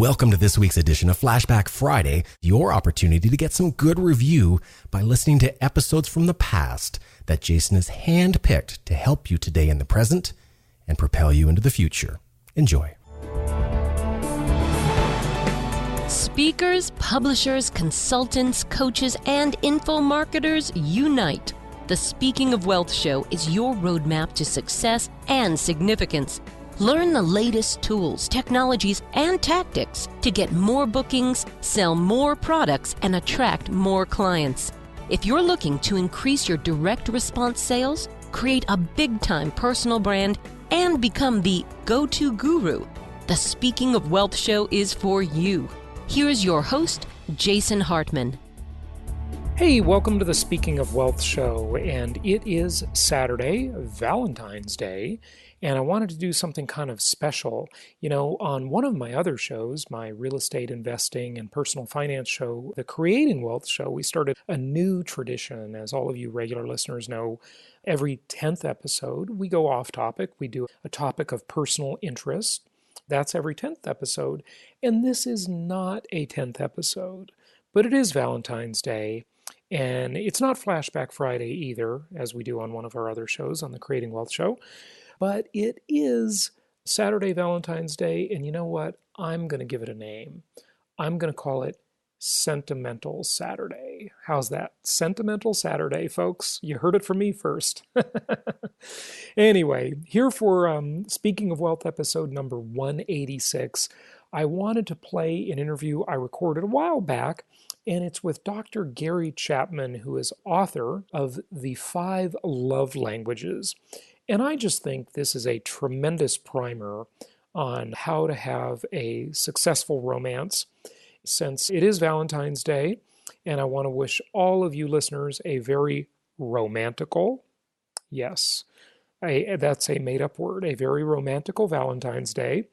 Welcome to this week's edition of Flashback Friday, your opportunity to get some good review by listening to episodes from the past that Jason has handpicked to help you today in the present and propel you into the future. Enjoy. Speakers, publishers, consultants, coaches, and info marketers unite. The Speaking of Wealth Show is your roadmap to success and significance. Learn the latest tools, technologies, and tactics to get more bookings, sell more products, and attract more clients. If you're looking to increase your direct response sales, create a big-time personal brand, and become the go-to guru, the Speaking of Wealth Show is for you. Here's your host, Jason Hartman. Hey, welcome to the Speaking of Wealth Show, and it is Saturday, Valentine's Day, and I wanted to do something kind of special. You know, on one of my other shows, my real estate investing and personal finance show, the Creating Wealth Show, we started a new tradition. As all of you regular listeners know, every 10th episode, we go off topic. We do a topic of personal interest. That's every 10th episode, and this is not a 10th episode, but it is Valentine's Day. And it's not Flashback Friday either, as we do on one of our other shows on the Creating Wealth Show, but it is Saturday, Valentine's Day, and you know what? I'm going to give it a name. I'm going to call it Sentimental Saturday. How's that? Sentimental Saturday, folks. You heard it from me first. Anyway, here for Speaking of Wealth episode number 186, I wanted to play an interview I recorded a while back, and it's with Dr. Gary Chapman, who is author of The 5 Love Languages. And I just think this is a tremendous primer on how to have a successful romance, since it is Valentine's Day, and I want to wish all of you listeners a very romantical, yes, that's a made-up word, a very romantical Valentine's Day,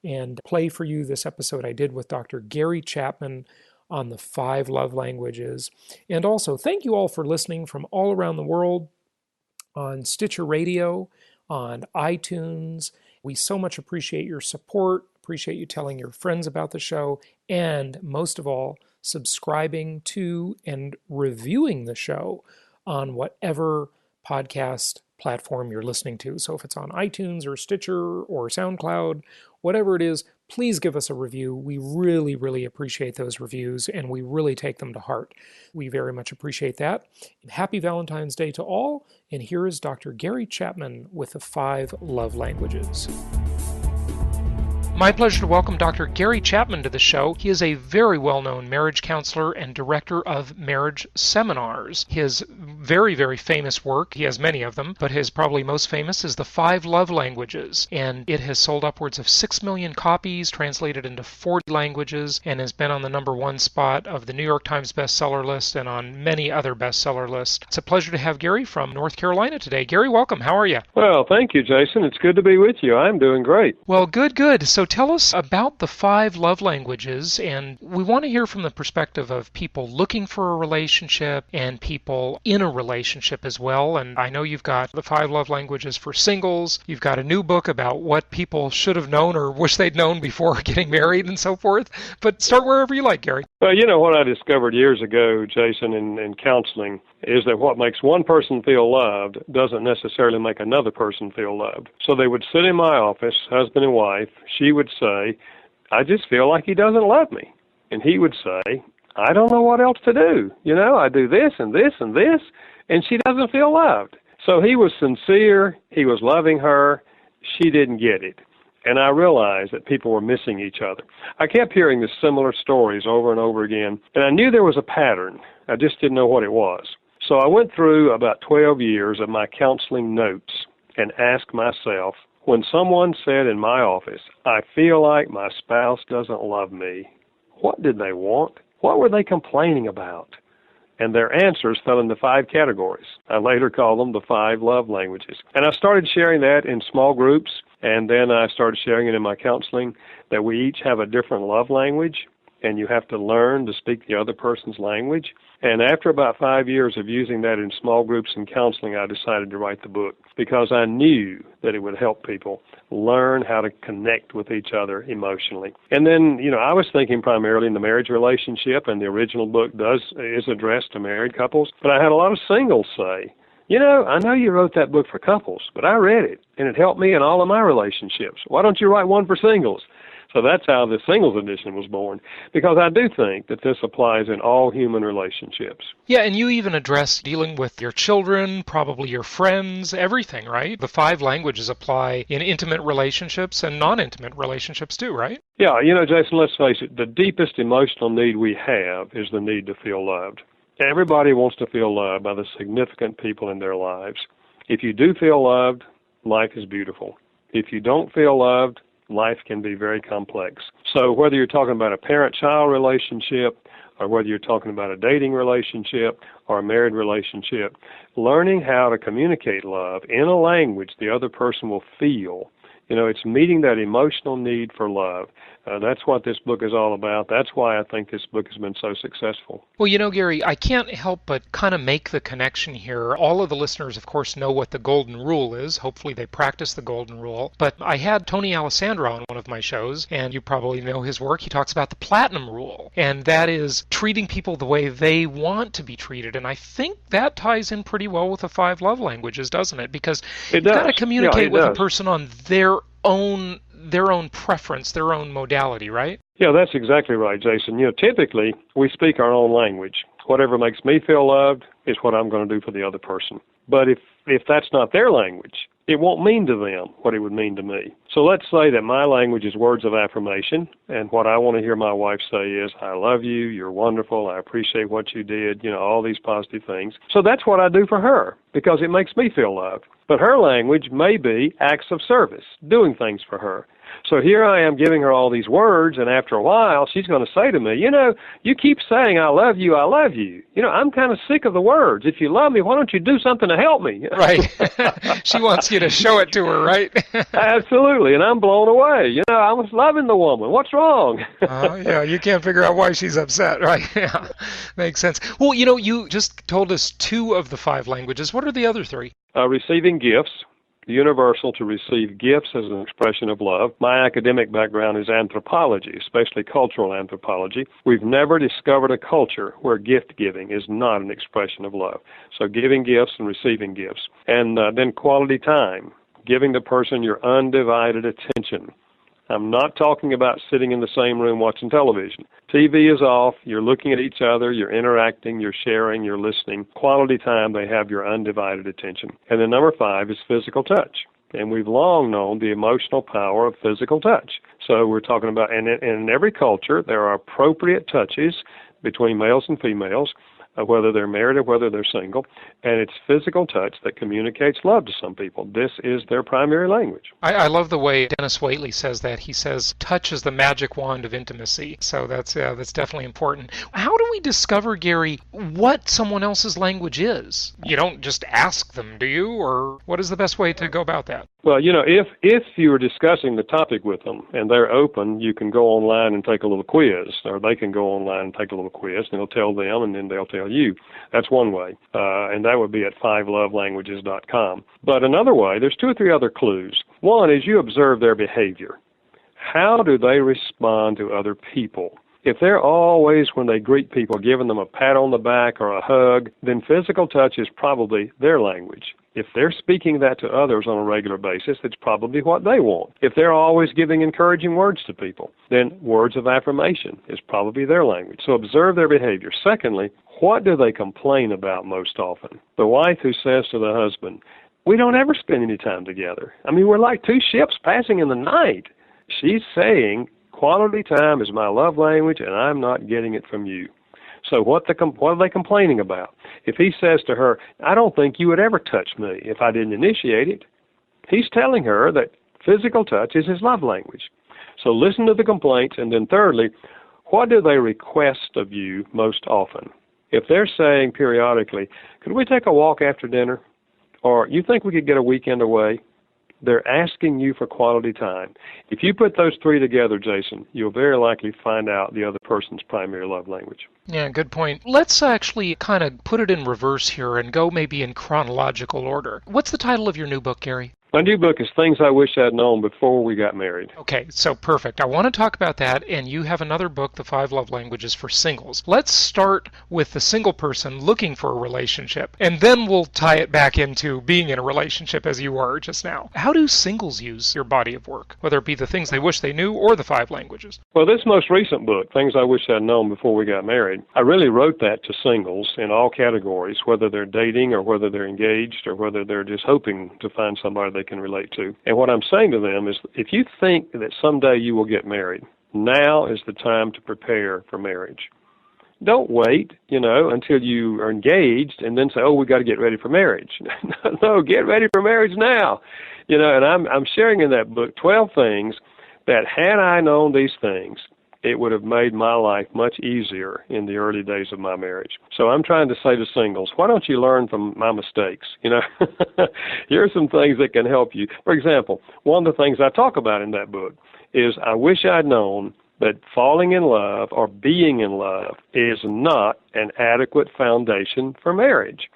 and play for you this episode I did with Dr. Gary Chapman on the 5 love languages. And also, thank you all for listening from all around the world on Stitcher Radio, on iTunes. We so much appreciate your support, appreciate you telling your friends about the show, and most of all, subscribing to and reviewing the show on whatever podcast platform you're listening to. So if it's on iTunes or Stitcher or SoundCloud, whatever it is, please give us a review. We really, really appreciate those reviews, and we really take them to heart. We very much appreciate that. And happy Valentine's Day to all, and here is Dr. Gary Chapman with the 5 love languages. My pleasure to welcome Dr. Gary Chapman to the show. He is a very well-known marriage counselor and director of marriage seminars. His very, very famous work, he has many of them, but his probably most famous is The 5 Love Languages, and it has sold upwards of 6 million copies, translated into 40 languages, and has been on the #1 spot of the New York Times bestseller list and on many other bestseller lists. It's a pleasure to have Gary from North Carolina today. Gary, welcome. How are you? Well, thank you, Jason. It's good to be with you. I'm doing great. Well, good. So tell us about the 5 love languages, and we want to hear from the perspective of people looking for a relationship and people in a relationship as well. And I know you've got the 5 love languages for singles. You've got a new book about what people should have known or wish they'd known before getting married and so forth. But start wherever you like, Gary. Well, you know what I discovered years ago, Jason, in counseling, is that what makes one person feel loved doesn't necessarily make another person feel loved. So they would sit in my office, husband and wife. She would say, I just feel like he doesn't love me. And he would say, I don't know what else to do. You know, I do this and this and this, and she doesn't feel loved. So he was sincere. He was loving her. She didn't get it. And I realized that people were missing each other. I kept hearing the similar stories over and over again, and I knew there was a pattern. I just didn't know what it was. So I went through about 12 years of my counseling notes and asked myself, when someone said in my office, I feel like my spouse doesn't love me, what did they want? What were they complaining about? And their answers fell into 5 categories. I later called them the 5 love languages. And I started sharing that in small groups, and then I started sharing it in my counseling, that we each have a different love language. and you have to learn to speak the other person's language. And after about 5 years of using that in small groups and counseling, I decided to write the book because I knew that it would help people learn how to connect with each other emotionally. And then, I was thinking primarily in the marriage relationship, and the original book is addressed to married couples, but I had a lot of singles say, I know you wrote that book for couples, but I read it, and it helped me in all of my relationships. Why don't you write one for singles? So that's how the singles edition was born, because I do think that this applies in all human relationships. Yeah, and you even address dealing with your children, probably your friends, everything, right? The 5 languages apply in intimate relationships and non-intimate relationships too, right? Yeah, Jason, let's face it, the deepest emotional need we have is the need to feel loved. Everybody wants to feel loved by the significant people in their lives. If you do feel loved, life is beautiful. If you don't feel loved, life can be very complex. So whether you're talking about a parent-child relationship, or whether you're talking about a dating relationship or a married relationship, learning how to communicate love in a language the other person will feel, it's meeting that emotional need for love. That's what this book is all about. That's why I think this book has been so successful. Well, Gary, I can't help but kind of make the connection here. All of the listeners, of course, know what the golden rule is. Hopefully they practice the golden rule. But I had Tony Alessandro on one of my shows, and you probably know his work. He talks about the platinum rule, and that is treating people the way they want to be treated. And I think that ties in pretty well with the 5 love languages, doesn't it? Because you've got to communicate with a person on their own preference, their own modality, right? Yeah, that's exactly right, Jason. Typically, we speak our own language. Whatever makes me feel loved is what I'm going to do for the other person. But if that's not their language, it won't mean to them what it would mean to me. So let's say that my language is words of affirmation, and what I want to hear my wife say is, I love you, you're wonderful, I appreciate what you did, all these positive things. So that's what I do for her, because it makes me feel loved. But her language may be acts of service, doing things for her. So here I am giving her all these words, and after a while, she's going to say to me, you keep saying, I love you, I love you. I'm kind of sick of the words. If you love me, why don't you do something to help me? Right. She wants you to show it to her, right? Absolutely, and I'm blown away. I was loving the woman. What's wrong? Yeah, you can't figure out why she's upset, right? Yeah, makes sense. Well, you just told us 2 of the 5 languages. What are the other 3? Receiving gifts. Universal to receive gifts as an expression of love. My academic background is anthropology, especially cultural anthropology. We've never discovered a culture where gift giving is not an expression of love. So giving gifts and receiving gifts. And then quality time, giving the person your undivided attention. I'm not talking about sitting in the same room watching television. TV is off, you're looking at each other, you're interacting, you're sharing, you're listening. Quality time, they have your undivided attention. And then number 5 is physical touch. And we've long known the emotional power of physical touch. So we're talking about, and in every culture, there are appropriate touches between males and females, whether they're married or whether they're single, and it's physical touch that communicates love to some people. This is their primary language. I love the way Dennis Waitley says that. He says, touch is the magic wand of intimacy. So that's definitely important. How do we discover, Gary, what someone else's language is? You don't just ask them, do you? Or what is the best way to go about that? Well, if you're discussing the topic with them and they're open, you can go online and take a little quiz, or they can go online and take a little quiz, and it'll tell them, and then they'll tell you. That's one way, and that would be at 5lovelanguages.com. But another way, there's 2 or 3 other clues. One is you observe their behavior. How do they respond to other people? If they're always, when they greet people, giving them a pat on the back or a hug, then physical touch is probably their language. If they're speaking that to others on a regular basis, it's probably what they want. If they're always giving encouraging words to people, then words of affirmation is probably their language. So observe their behavior. Secondly, what do they complain about most often? The wife who says to the husband, we don't ever spend any time together. I mean, we're like 2 ships passing in the night. She's saying, quality time is my love language, and I'm not getting it from you. So what are they complaining about? If he says to her, I don't think you would ever touch me if I didn't initiate it, he's telling her that physical touch is his love language. So listen to the complaints, and then thirdly, what do they request of you most often? If they're saying periodically, could we take a walk after dinner? Or you think we could get a weekend away? they're asking you for quality time. If you put those three together, Jason, you'll very likely find out the other person's primary love language. Yeah, good point. Let's actually kind of put it in reverse here and go maybe in chronological order. What's the title of your new book, Gary? My new book is Things I Wish I'd Known Before We Got Married. Okay, so perfect. I want to talk about that, and you have another book, The 5 Love Languages for Singles. Let's start with the single person looking for a relationship, and then we'll tie it back into being in a relationship as you are just now. How do singles use your body of work, whether it be the things they wish they knew or the 5 languages? Well, this most recent book, Things I Wish I'd Known Before We Got Married, I really wrote that to singles in all categories, whether they're dating or whether they're engaged or whether they're just hoping to find somebody they can relate to. And what I'm saying to them is, if you think that someday you will get married, now is the time to prepare for marriage. Don't wait, until you are engaged and then say, oh, we got to get ready for marriage. No, get ready for marriage now. And I'm sharing in that book 12 things that, had I known these things, it would have made my life much easier in the early days of my marriage. So I'm trying to say to singles, why don't you learn from my mistakes? Here are some things that can help you. For example, one of the things I talk about in that book is I wish I'd known that falling in love or being in love is not an adequate foundation for marriage.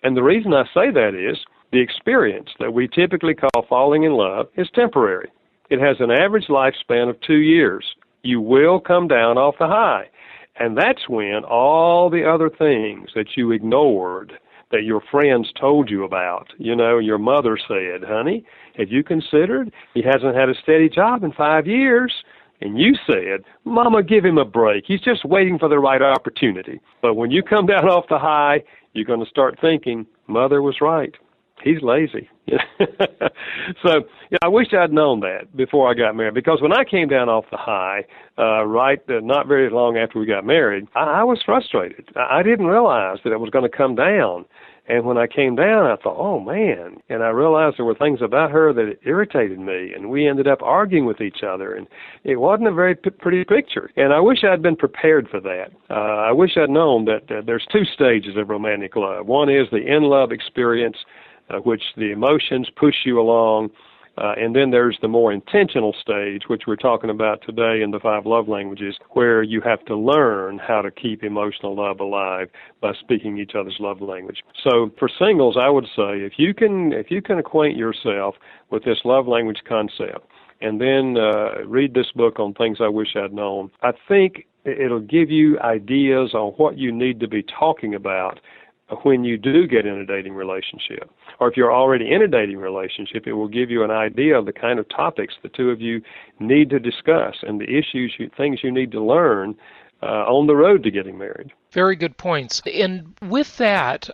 And the reason I say that is the experience that we typically call falling in love is temporary. It has an average lifespan of 2 years. You will come down off the high. And that's when all the other things that you ignored, that your friends told you about, your mother said, honey, have you considered he hasn't had a steady job in 5 years? And you said, Mama, give him a break. He's just waiting for the right opportunity. But when you come down off the high, you're going to start thinking, Mother was right. He's lazy. So I wish I'd known that before I got married, because when I came down off the high, not very long after we got married, I was frustrated. I didn't realize that it was going to come down. And when I came down, I thought, oh, man. And I realized there were things about her that irritated me, and we ended up arguing with each other. And it wasn't a very pretty picture. And I wish I'd been prepared for that. I wish I'd known that there's 2 stages of romantic love. One is the in-love experience, which the emotions push you along. And then there's the more intentional stage, which we're talking about today in the 5 love languages, where you have to learn how to keep emotional love alive by speaking each other's love language. So for singles, I would say if you can acquaint yourself with this love language concept and then read this book on Things I Wish I'd Known, I think it'll give you ideas on what you need to be talking about when you do get in a dating relationship. Or if you're already in a dating relationship, it will give you an idea of the kind of topics the two of you need to discuss and the things you need to learn on the road to getting married. Very good points. And with that,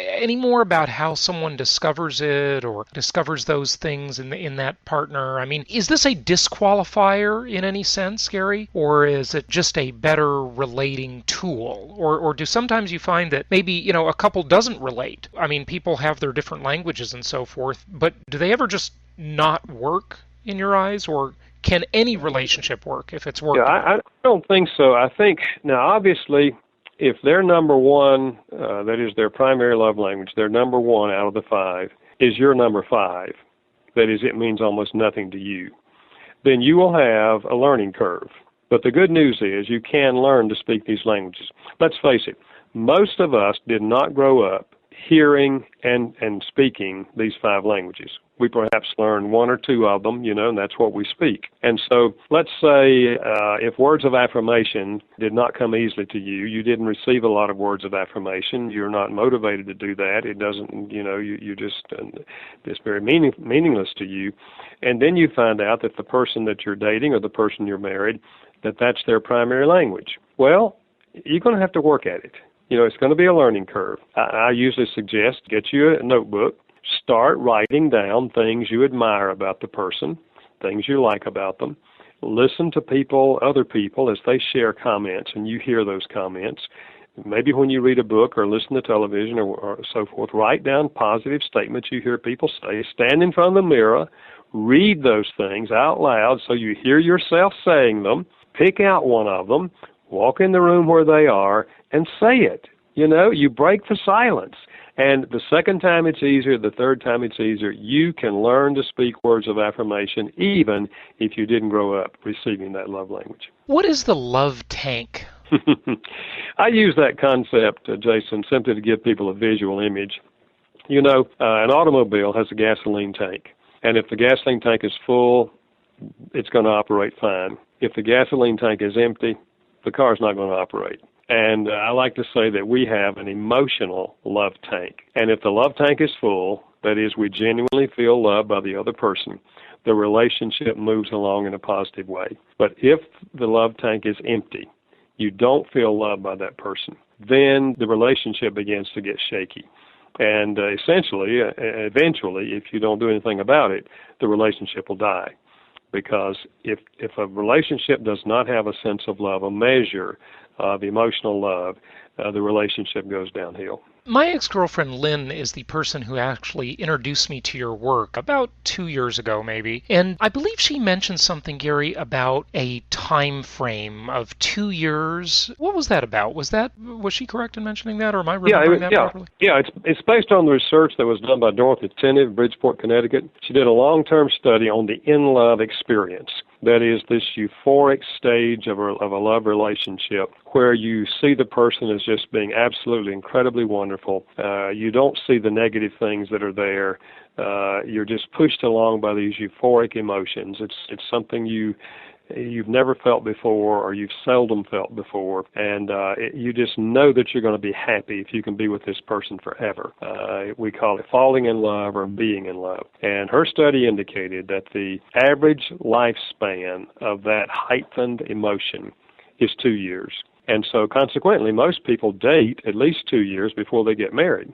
any more about how someone discovers it or discovers those things in that partner? I mean, is this a disqualifier in any sense, Gary? Or is it just a better relating tool? Or do sometimes you find that maybe, a couple doesn't relate? I mean, people have their different languages and so forth, but do they ever just not work in your eyes? Or can any relationship work if it's working? Yeah, I don't think so. I think, now obviously, if their number one, that is their primary love language, their number one out of the 5 is your number 5, that is, it means almost nothing to you, then you will have a learning curve. But the good news is you can learn to speak these languages. Let's face it, most of us did not grow up hearing and speaking these 5 languages. We perhaps learn 1 or 2 of them, and that's what we speak. And so let's say if words of affirmation did not come easily to you, you didn't receive a lot of words of affirmation, you're not motivated to do that, it doesn't, you just, it's very meaningless to you. And then you find out that the person that you're dating or the person you're married, that's their primary language. Well, you're going to have to work at it. It's going to be a learning curve. I usually suggest get you a notebook, start writing down things you admire about the person, things you like about them. Listen to other people as they share comments and you hear those comments. Maybe when you read a book or listen to television or so forth, write down positive statements you hear people say. Stand in front of the mirror, read those things out loud so you hear yourself saying them. Pick out one of them, walk in the room where they are, and say it. You break the silence. And the second time it's easier, the third time it's easier. You can learn to speak words of affirmation even if you didn't grow up receiving that love language. What is the love tank? I use that concept, Jason, simply to give people a visual image. You know, an automobile has a gasoline tank, and if the gasoline tank is full, it's going to operate fine. If the gasoline tank is empty, the car's not going to operate. And I like to say that we have an emotional love tank. And if the love tank is full, that is, we genuinely feel loved by the other person, the relationship moves along in a positive way. But if the love tank is empty, you don't feel loved by that person, then the relationship begins to get shaky. And eventually, if you don't do anything about it, the relationship will die. Because if a relationship does not have a sense of love, a measure of emotional love, the relationship goes downhill. My ex-girlfriend Lynn is the person who actually introduced me to your work about 2 years ago, maybe. And I believe she mentioned something, Gary, about a time frame of 2 years. What was that about? Was she correct in mentioning that, or am I remembering that properly? Yeah, it's based on the research that was done by Dorothy Tennant of Bridgeport, Connecticut. She did a long-term study on the in-love experience. That is, this euphoric stage of a love relationship where you see the person as just being absolutely incredibly wonderful. You don't see the negative things that are there. You're just pushed along by these euphoric emotions. It's something you've never felt before, or you've seldom felt before, and you just know that you're going to be happy if you can be with this person forever. We call it falling in love or being in love. And her study indicated that the average lifespan of that heightened emotion is 2 years. And so consequently, most people date at least 2 years before they get married.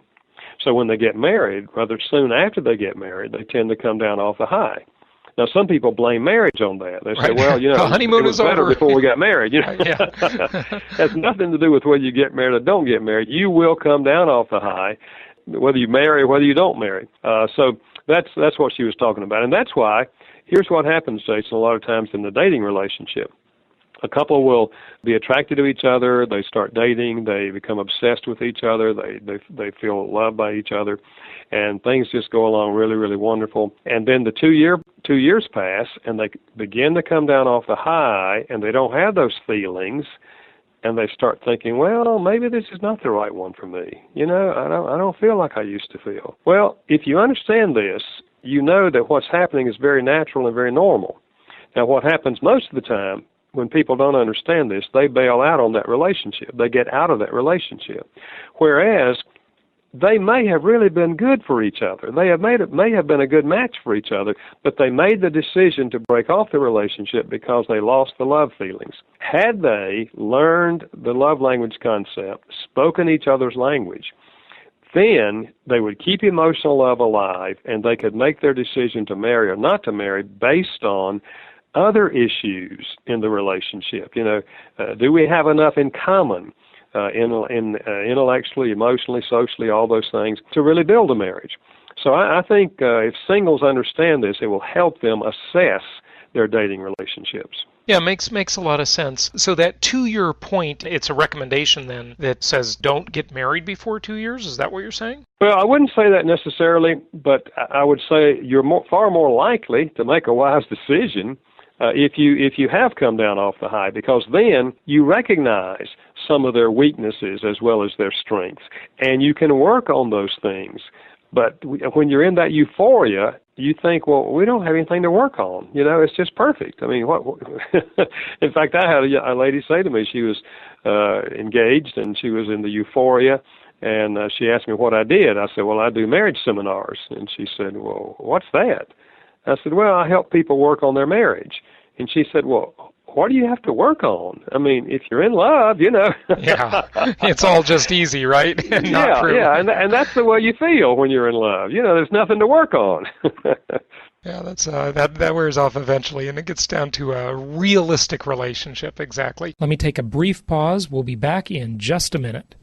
So when they get married, rather soon after they get married, they tend to come down off the high. Now, some people blame marriage on that. They say, well, the honeymoon it was better before we got married. You know? It has nothing to do with whether you get married or don't get married. You will come down off the high, whether you marry or whether you don't marry. So that's what she was talking about. And that's why, here's what happens, Jason, a lot of times in the dating relationship. A couple will be attracted to each other. They start dating. They become obsessed with each other. They feel loved by each other, and things just go along really, really wonderful. And then the 2 years pass, and they begin to come down off the high, and they don't have those feelings, and they start thinking, well, maybe this is not the right one for me. You know, I don't feel like I used to feel. Well, if you understand this, you know that what's happening is very natural and very normal. Now, what happens most of the time, when people don't understand this, they bail out on that relationship. They get out of that relationship. Whereas they may have really been good for each other. They may have been a good match for each other, but they made the decision to break off the relationship because they lost the love feelings. Had they learned the love language concept, spoken each other's language, then they would keep emotional love alive, and they could make their decision to marry or not to marry based on other issues in the relationship. You know, do we have enough in common, intellectually, emotionally, socially, all those things, to really build a marriage? So I think if singles understand this, it will help them assess their dating relationships. Yeah, makes a lot of sense. So that 2 year point, it's a recommendation then that says don't get married before 2 years? Is that what you're saying? Well, I wouldn't say that necessarily, but I would say you're far more likely to make a wise decision if you have come down off the high, because then you recognize some of their weaknesses as well as their strengths, and you can work on those things. But when you're in that euphoria, you think, well, we don't have anything to work on. You know, it's just perfect. I mean, what? In fact, I had a lady say to me, she was engaged and she was in the euphoria, and she asked me what I did. I said, well, I do marriage seminars. And she said, well, what's that? I said, well, I help people work on their marriage. And she said, well, what do you have to work on? I mean, if you're in love, you know. Yeah, it's all just easy, right? Not true. Yeah, and that's the way you feel when you're in love. You know, there's nothing to work on. Yeah, that's that wears off eventually, and it gets down to a realistic relationship, exactly. Let me take a brief pause. We'll be back in just a minute.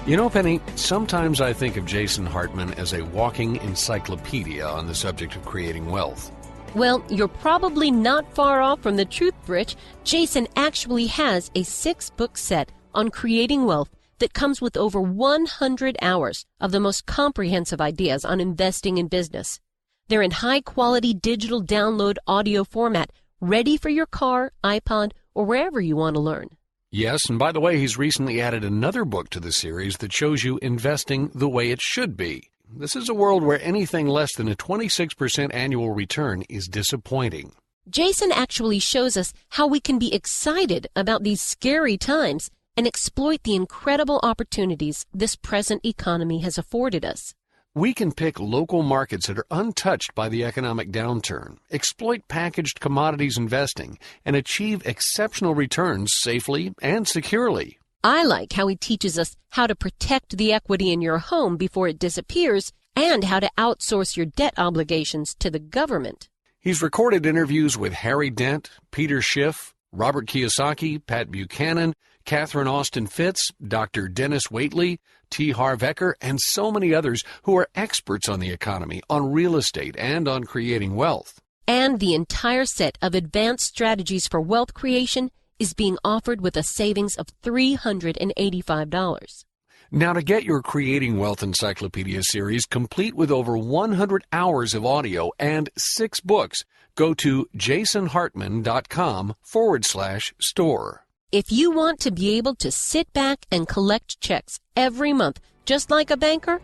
You know, Penny, sometimes I think of Jason Hartman as a walking encyclopedia on the subject of creating wealth. Well, you're probably not far off from the truth, Rich. Jason actually has a 6-book set on creating wealth that comes with over 100 hours of the most comprehensive ideas on investing in business. They're in high-quality digital download audio format, ready for your car, iPod, or wherever you want to learn. Yes, and by the way, he's recently added another book to the series that shows you investing the way it should be. This is a world where anything less than a 26% annual return is disappointing. Jason actually shows us how we can be excited about these scary times and exploit the incredible opportunities this present economy has afforded us. We can pick local markets that are untouched by the economic downturn, exploit packaged commodities investing, and achieve exceptional returns safely and securely. I like how he teaches us how to protect the equity in your home before it disappears and how to outsource your debt obligations to the government. He's recorded interviews with Harry Dent, Peter Schiff, Robert Kiyosaki, Pat Buchanan, Catherine Austin Fitz, Dr. Dennis Waitley, T. Harv Eker, and so many others who are experts on the economy, on real estate, and on creating wealth. And the entire set of advanced strategies for wealth creation is being offered with a savings of $385. Now, to get your Creating Wealth Encyclopedia series complete with over 100 hours of audio and 6 books, go to jasonhartman.com/store. If you want to be able to sit back and collect checks every month, just like a banker,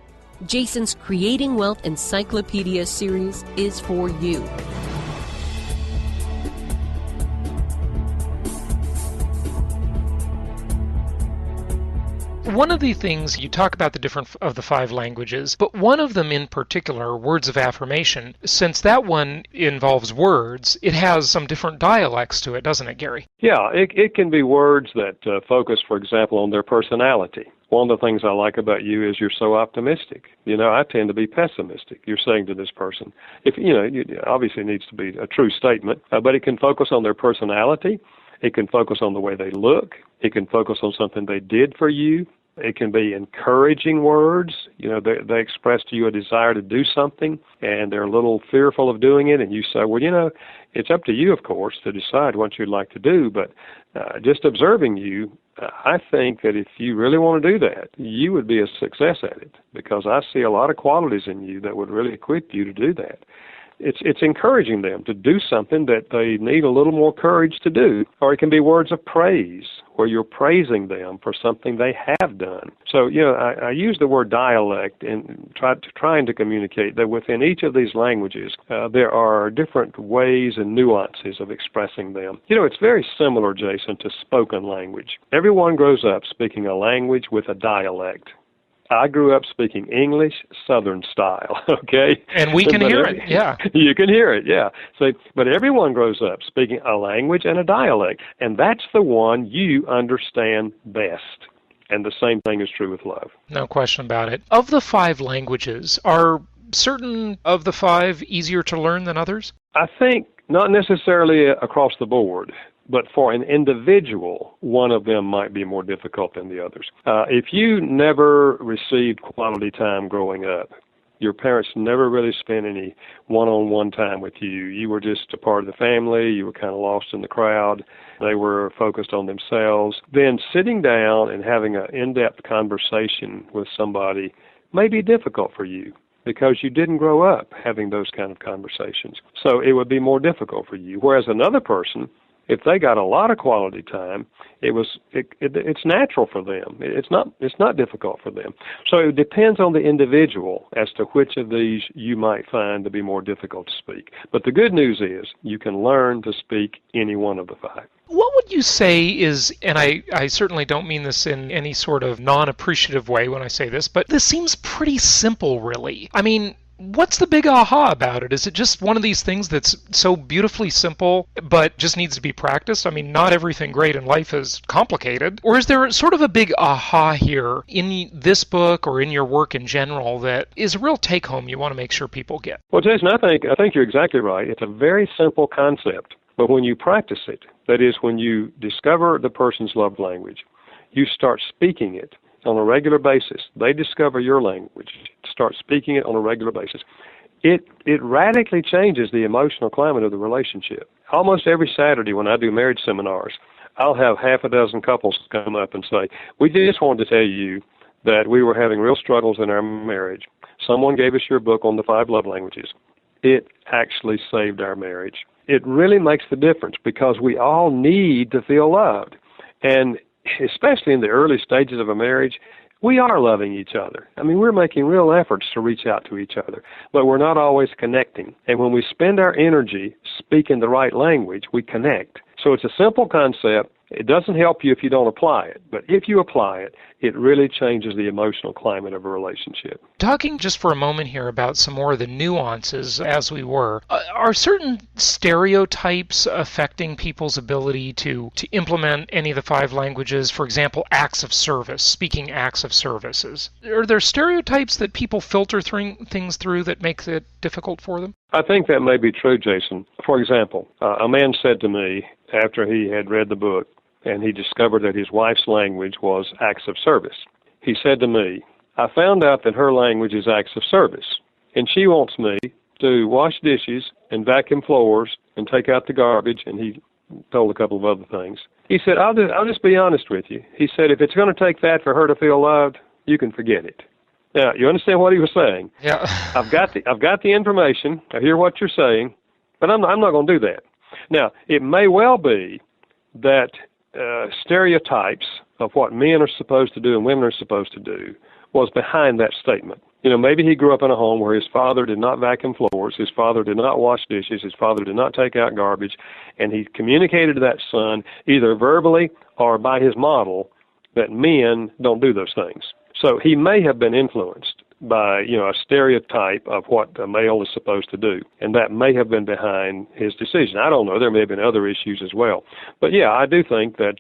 Jason's Creating Wealth Encyclopedia series is for you. One of the things you talk about the different of the 5 languages, but one of them in particular, words of affirmation, since that one involves words, it has some different dialects to it, doesn't it, Gary? Yeah, it can be words that focus, for example, on their personality. One of the things I like about you is you're so optimistic. I tend to be pessimistic. You're saying to this person, it obviously needs to be a true statement, but it can focus on their personality. It can focus on the way they look. It can focus on something they did for you. It can be encouraging words. They express to you a desire to do something, and they're a little fearful of doing it, and you say, well, it's up to you, of course, to decide what you'd like to do, but just observing you, I think that if you really want to do that, you would be a success at it, because I see a lot of qualities in you that would really equip you to do that. It's encouraging them to do something that they need a little more courage to do. Or it can be words of praise, where you're praising them for something they have done. So, I use the word dialect in trying to communicate that within each of these languages, there are different ways and nuances of expressing them. It's very similar, Jason, to spoken language. Everyone grows up speaking a language with a dialect. I grew up speaking English, Southern style, okay? And we can hear it, yeah. You can hear it, yeah. So, but everyone grows up speaking a language and a dialect, and that's the one you understand best. And the same thing is true with love. No question about it. Of the 5 languages, are certain of the 5 easier to learn than others? I think not necessarily across the board. But for an individual, one of them might be more difficult than the others. If you never received quality time growing up, your parents never really spent any one-on-one time with you. You were just a part of the family. You were kind of lost in the crowd. They were focused on themselves. Then sitting down and having an in-depth conversation with somebody may be difficult for you, because you didn't grow up having those kind of conversations. So it would be more difficult for you. Whereas another person, if they got a lot of quality time, it's natural for them. It's not difficult for them. So it depends on the individual as to which of these you might find to be more difficult to speak. But the good news is you can learn to speak any one of the 5. What would you say is, and I certainly don't mean this in any sort of non-appreciative way when I say this, but this seems pretty simple, really. I mean, what's the big aha about it? Is it just one of these things that's so beautifully simple but just needs to be practiced? I mean, not everything great in life is complicated. Or is there sort of a big aha here in this book or in your work in general that is a real take-home you want to make sure people get? Well, Jason, I think you're exactly right. It's a very simple concept, but when you practice it, that is, when you discover the person's love language, you start speaking it on a regular basis. They discover your language, start speaking it on a regular basis. It radically changes the emotional climate of the relationship. Almost every Saturday when I do marriage seminars, I'll have half a dozen couples come up and say, we just wanted to tell you that we were having real struggles in our marriage. Someone gave us your book on the 5 love languages. It actually saved our marriage. It really makes the difference because we all need to feel loved. And especially in the early stages of a marriage, we are loving each other. I mean, we're making real efforts to reach out to each other, but we're not always connecting. And when we spend our energy speaking the right language, we connect. So it's a simple concept. It doesn't help you if you don't apply it, but if you apply it, it really changes the emotional climate of a relationship. Talking just for a moment here about some more of the nuances as we were, are certain stereotypes affecting people's ability to implement any of the 5 languages? For example, acts of service, speaking acts of services. Are there stereotypes that people filter things through that makes it difficult for them? I think that may be true, Jason. For example, a man said to me after he had read the book, and he discovered that his wife's language was acts of service. He said to me, I found out that her language is acts of service, and she wants me to wash dishes and vacuum floors and take out the garbage, and he told a couple of other things. He said, I'll just be honest with you. He said, if it's going to take that for her to feel loved, you can forget it. Now, you understand what he was saying? Yeah. I've got the information. I hear what you're saying, but I'm not going to do that. Now, it may well be that stereotypes of what men are supposed to do and women are supposed to do was behind that statement. You know, maybe he grew up in a home where his father did not vacuum floors, his father did not wash dishes, his father did not take out garbage, and he communicated to that son either verbally or by his model that men don't do those things. So he may have been influenced by, a stereotype of what a male is supposed to do, and that may have been behind his decision. I don't know. There may have been other issues as well. But, yeah, I do think that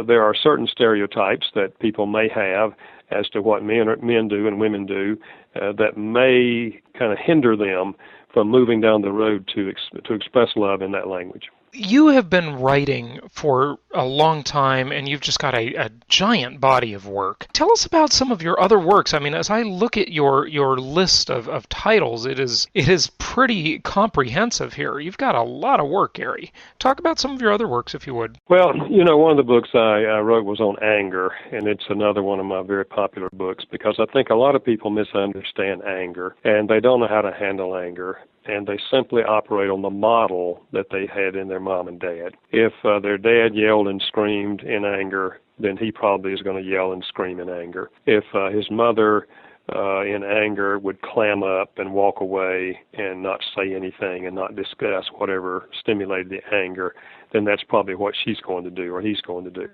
there are certain stereotypes that people may have as to what men do and women do that may kind of hinder them from moving down the road to express love in that language. You have been writing for a long time, and you've just got a giant body of work. Tell us about some of your other works. I mean, as I look at your list of titles, it is pretty comprehensive here. You've got a lot of work, Gary. Talk about some of your other works, if you would. Well, one of the books I wrote was on anger, and it's another one of my very popular books because I think a lot of people misunderstand anger, and they don't know how to handle anger. And they simply operate on the model that they had in their mom and dad. If their dad yelled and screamed in anger, then he probably is going to yell and scream in anger. If his mother in anger would clam up and walk away and not say anything and not discuss whatever stimulated the anger, then that's probably what she's going to do or he's going to do.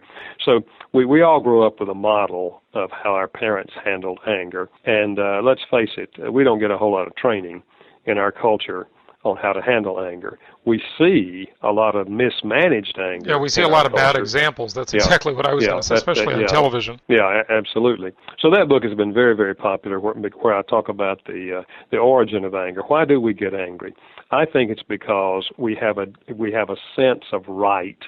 So we all grow up with a model of how our parents handled anger. And let's face it, we don't get a whole lot of training in our culture on how to handle anger. We see a lot of mismanaged anger. Yeah, we see a lot of bad examples. That's exactly what I was going to say, especially on television. Yeah, absolutely. So that book has been very, very popular where I talk about the origin of anger. Why do we get angry? I think it's because we have a sense of right.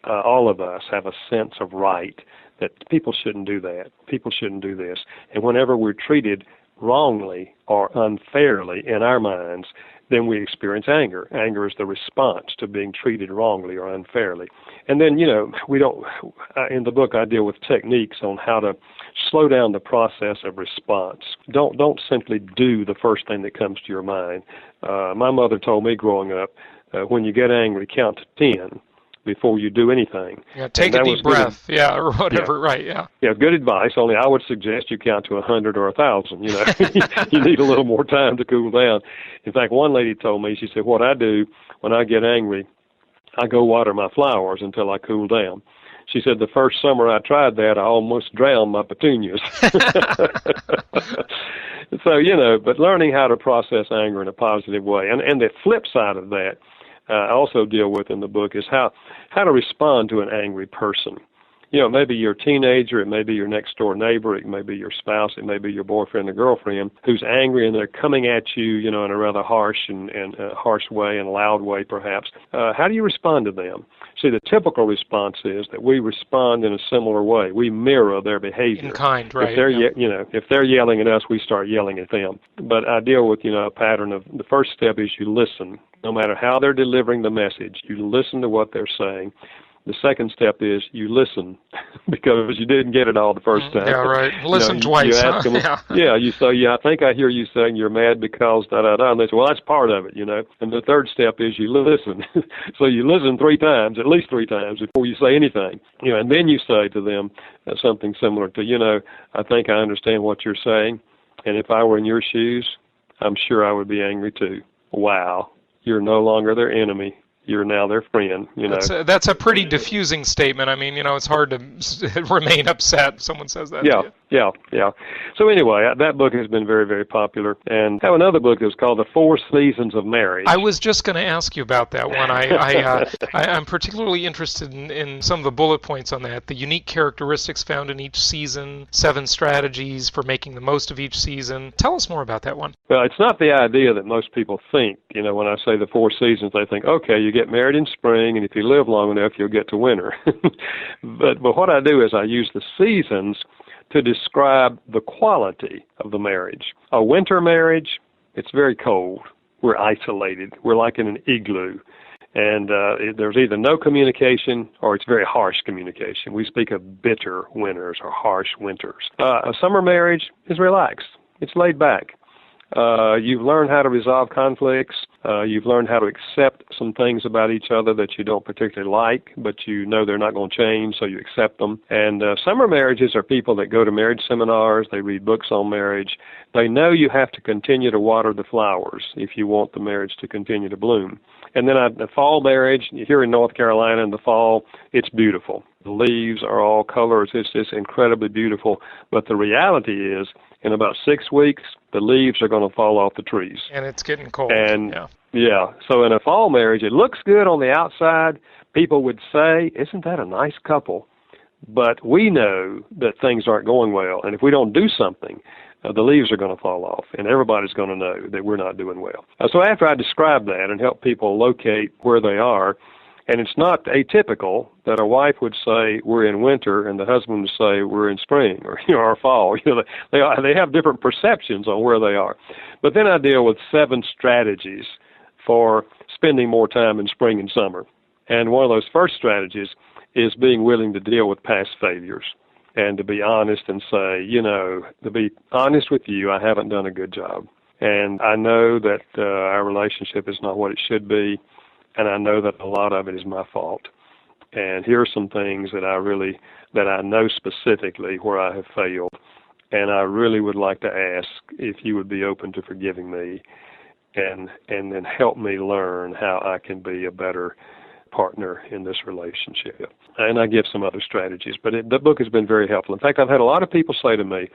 All of us have a sense of right that people shouldn't do that. People shouldn't do this. And whenever we're treated wrongly or unfairly in our minds, then we experience anger. Anger is the response to being treated wrongly or unfairly. And then, we don't, in the book I deal with techniques on how to slow down the process of response. Don't simply do the first thing that comes to your mind. My mother told me growing up, when you get angry, count to 10. Before you do anything. Yeah, take a deep breath, or whatever, yeah. Right, yeah. Yeah, good advice, only I would suggest you count to 100 or 1,000, You need a little more time to cool down. In fact, one lady told me, she said, what I do when I get angry, I go water my flowers until I cool down. She said the first summer I tried that, I almost drowned my petunias. So, but learning how to process anger in a positive way. And the flip side of that, I also deal with in the book is how to respond to an angry person. Maybe you're a teenager, it may be your next door neighbor, it may be your spouse, it may be your boyfriend or girlfriend who's angry and they're coming at you, in a rather harsh and harsh way and loud way perhaps. How do you respond to them? See, the typical response is that we respond in a similar way. We mirror their behavior. In kind, right. If they're yelling at us, we start yelling at them. But I deal with, a pattern of the first step is you listen. No matter how they're delivering the message, you listen to what they're saying. The second step is you listen because you didn't get it all the first time. Yeah, right. Listen twice. You ask them, you say, I think I hear you saying you're mad because da-da-da. And they say, well, that's part of it, And the third step is you listen. So you listen 3 times, at least 3 times before you say anything. And then you say to them something similar to, I think I understand what you're saying. And if I were in your shoes, I'm sure I would be angry too. Wow. You're no longer their enemy. You're now their friend, That's a pretty diffusing statement. I mean, it's hard to remain upset if someone says that to you. Yeah. So anyway, that book has been very, very popular. And I have another book that's called The 4 Seasons of Marriage. I was just going to ask you about that one. I'm particularly interested in some of the bullet points on that. The unique characteristics found in each season, 7 strategies for making the most of each season. Tell us more about that one. Well, it's not the idea that most people think. When I say the 4 seasons, they think, okay, you get married in spring, and if you live long enough, you'll get to winter. But what I do is I use the seasons to describe the quality of the marriage. A winter marriage, it's very cold. We're isolated. We're like in an igloo. And there's either no communication or it's very harsh communication. We speak of bitter winters or harsh winters. A summer marriage is relaxed. It's laid back. You've learned how to resolve conflicts. You've learned how to accept some things about each other that you don't particularly like, but you know they're not going to change, so you accept them. And summer marriages are people that go to marriage seminars. They read books on marriage. They know you have to continue to water the flowers if you want the marriage to continue to bloom. And then the fall marriage, here in North Carolina in the fall, it's beautiful. The leaves are all colors. It's just incredibly beautiful. But the reality is, in about 6 weeks, the leaves are going to fall off the trees. And it's getting cold. And so in a fall marriage, it looks good on the outside. People would say, isn't that a nice couple? But we know that things aren't going well. And if we don't do something, the leaves are going to fall off, and everybody's going to know that we're not doing well. So after I describe that and help people locate where they are, and it's not atypical that a wife would say we're in winter and the husband would say we're in spring or fall. They have different perceptions on where they are. But then I deal with 7 strategies for spending more time in spring and summer. And one of those first strategies is being willing to deal with past failures and to be honest and say, to be honest with you, I haven't done a good job. And I know that our relationship is not what it should be. And I know that a lot of it is my fault. And here are some things that I know specifically where I have failed. And I really would like to ask if you would be open to forgiving me and then help me learn how I can be a better partner in this relationship. And I give some other strategies, but the book has been very helpful. In fact, I've had a lot of people say to me,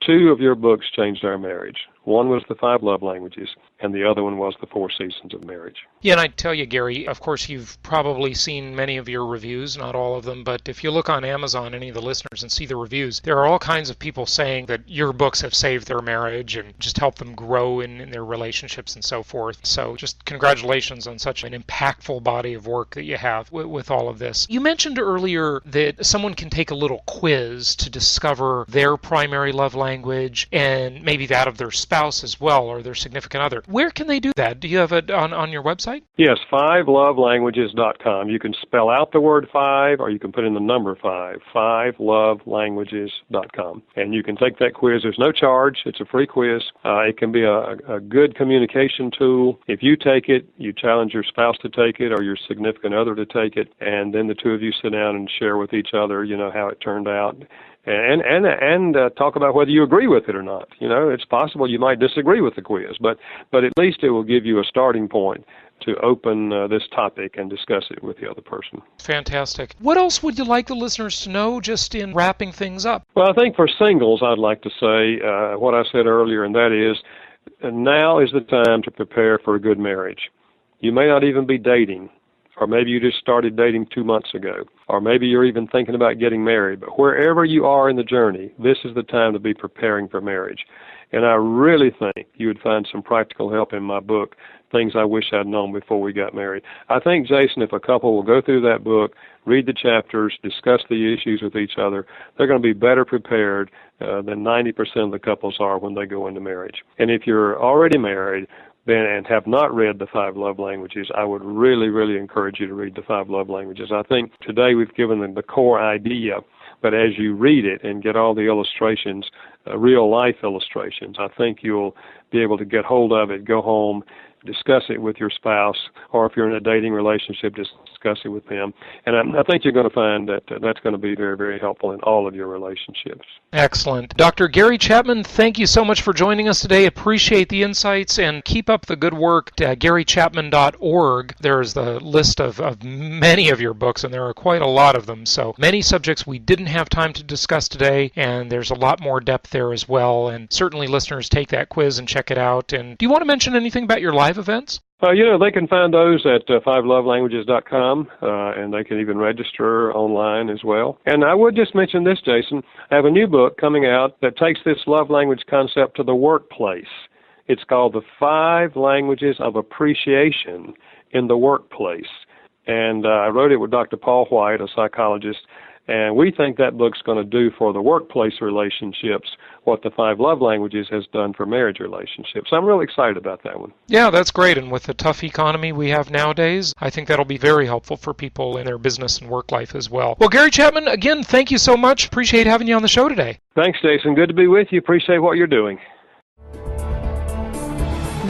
2 of your books changed our marriage. One was the 5 love languages, and the other one was the 4 seasons of marriage. Yeah, and I tell you, Gary, of course, you've probably seen many of your reviews, not all of them, but if you look on Amazon, any of the listeners, and see the reviews, there are all kinds of people saying that your books have saved their marriage and just helped them grow in their relationships and so forth. So just congratulations on such an impactful body of work that you have with all of this. You mentioned earlier that someone can take a little quiz to discover their primary love language and maybe that of their spouse as well, or their significant other. Where can they do that? Do you have it on your website? Yes, 5lovelanguages.com. You can spell out the word 5, or you can put in the number 5, 5lovelanguages.com. And you can take that quiz. There's no charge. It's a free quiz. It can be a good communication tool. If you take it, you challenge your spouse to take it or your significant other to take it, and then the 2 of you sit down and share with each other, how it turned out. And talk about whether you agree with it or not. It's possible you might disagree with the quiz, but at least it will give you a starting point to open this topic and discuss it with the other person. Fantastic. What else would you like the listeners to know just in wrapping things up? Well, I think for singles, I'd like to say what I said earlier, and that is now is the time to prepare for a good marriage. You may not even be dating. Or maybe you just started dating 2 months ago. Or maybe you're even thinking about getting married. But wherever you are in the journey, this is the time to be preparing for marriage. And I really think you would find some practical help in my book, things I wish I'd known before we got married. I think, Jason, if a couple will go through that book, read the chapters, discuss the issues with each other, they're going to be better prepared than 90% of the couples are when they go into marriage. And if you're already married, and have not read the 5 love languages, I would really, really encourage you to read the 5 love languages. I think today we've given them the core idea, but as you read it and get all the illustrations, real-life illustrations, I think you'll be able to get hold of it, go home, discuss it with your spouse, or if you're in a dating relationship, discuss it with them. And I think you're going to find that that's going to be very, very helpful in all of your relationships. Excellent. Dr. Gary Chapman, thank you so much for joining us today. Appreciate the insights, and keep up the good work at GaryChapman.org. There's the list of many of your books, and there are quite a lot of them. So many subjects we didn't have time to discuss today, and there's a lot more depth there as well. And certainly listeners, take that quiz and check it out. And do you want to mention anything about your live events? They can find those at 5lovelanguages.com, and they can even register online as well. And I would just mention this, Jason. I have a new book coming out that takes this love language concept to the workplace. It's called The 5 Languages of Appreciation in the Workplace. And I wrote it with Dr. Paul White, a psychologist, and we think that book's going to do for the workplace relationships what the 5 love languages has done for marriage relationships. I'm really excited about that one. Yeah, that's great. And with the tough economy we have nowadays, I think that'll be very helpful for people in their business and work life as well. Well, Gary Chapman, again, thank you so much. Appreciate having you on the show today. Thanks, Jason. Good to be with you. Appreciate what you're doing.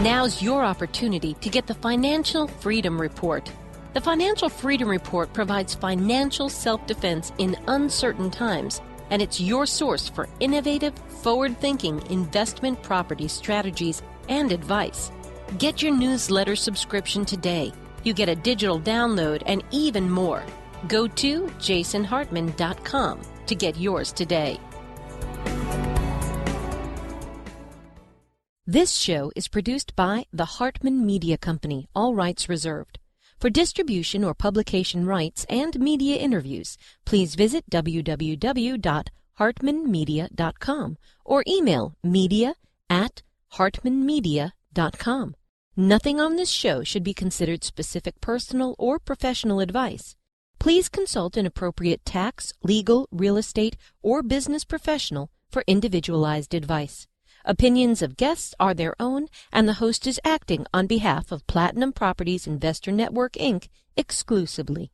Now's your opportunity to get the Financial Freedom Report. The Financial Freedom Report provides financial self-defense in uncertain times, and it's your source for innovative, forward-thinking investment property strategies and advice. Get your newsletter subscription today. You get a digital download and even more. Go to jasonhartman.com to get yours today. This show is produced by the Hartman Media Company, all rights reserved. For distribution or publication rights and media interviews, please visit www.hartmanmedia.com or email media@hartmanmedia.com. Nothing on this show should be considered specific personal or professional advice. Please consult an appropriate tax, legal, real estate, or business professional for individualized advice. Opinions of guests are their own, and the host is acting on behalf of Platinum Properties Investor Network, Inc. exclusively.